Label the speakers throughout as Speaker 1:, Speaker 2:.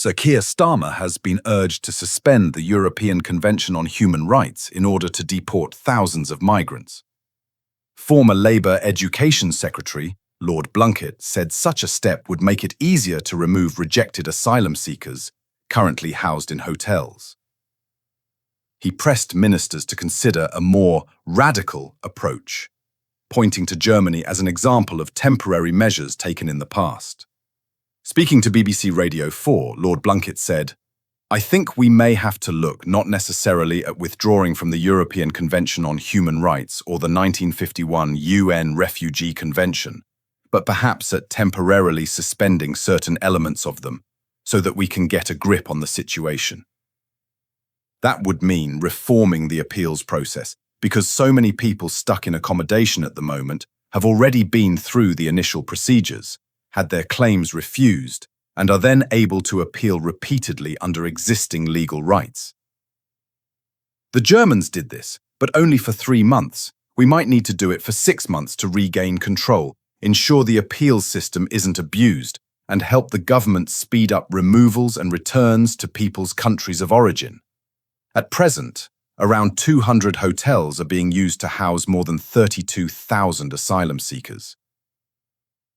Speaker 1: Sir Keir Starmer has been urged to suspend the European Convention on Human Rights in order to deport thousands of migrants. Former Labour Education Secretary, Lord Blunkett, said such a step would make it easier to remove rejected asylum seekers currently housed in hotels. He pressed ministers to consider a more radical approach, pointing to Germany as an example of temporary measures taken in the past. Speaking to BBC Radio 4, Lord Blunkett said, "I think we may have to look not necessarily at withdrawing from the European Convention on Human Rights or the 1951 UN Refugee Convention, but perhaps at temporarily suspending certain elements of them so that we can get a grip on the situation. That would mean reforming the appeals process, because so many people stuck in accommodation at the moment have already been through the initial procedures, had their claims refused, and are then able to appeal repeatedly under existing legal rights. The Germans did this, but only for 3 months. We might need to do it for 6 months to regain control, ensure the appeals system isn't abused, and help the government speed up removals and returns to people's countries of origin. At present, around 200 hotels are being used to house more than 32,000 asylum seekers.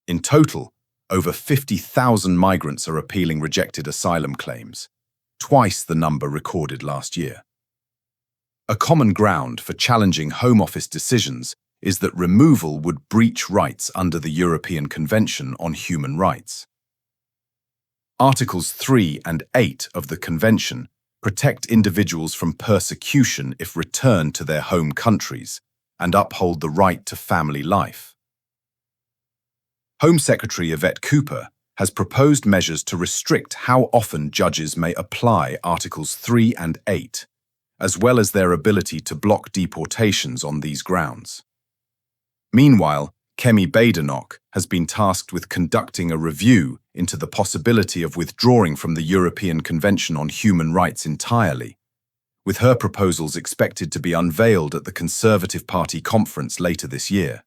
Speaker 1: In total, over 50,000 migrants are appealing rejected asylum claims, twice the number recorded last year. A common ground for challenging Home Office decisions is that removal would breach rights under the European Convention on Human Rights. Articles 3 and 8 of the Convention protect individuals from persecution if returned to their home countries and uphold the right to family life. Home Secretary Yvette Cooper has proposed measures to restrict how often judges may apply Articles 3 and 8, as well as their ability to block deportations on these grounds. Meanwhile, Kemi Badenoch has been tasked with conducting a review into the possibility of withdrawing from the European Convention on Human Rights entirely, with her proposals expected to be unveiled at the Conservative Party conference later this year.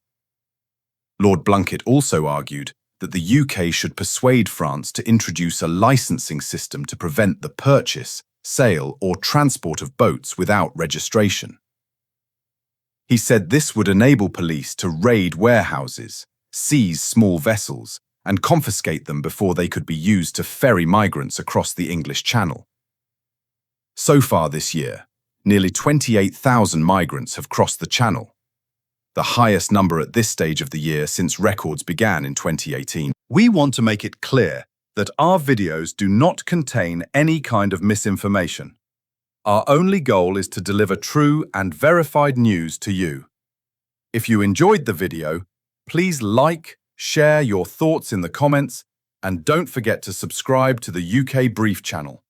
Speaker 1: Lord Blunkett also argued that the UK should persuade France to introduce a licensing system to prevent the purchase, sale, or transport of boats without registration. He said this would enable police to raid warehouses, seize small vessels, and confiscate them before they could be used to ferry migrants across the English Channel. So far this year, nearly 28,000 migrants have crossed the Channel, the highest number at this stage of the year since records began in 2018. We want to make it clear that our videos do not contain any kind of misinformation. Our only goal is to deliver true and verified news to you. If you enjoyed the video, please like, share your thoughts in the comments, and don't forget to subscribe to the UK Brief channel.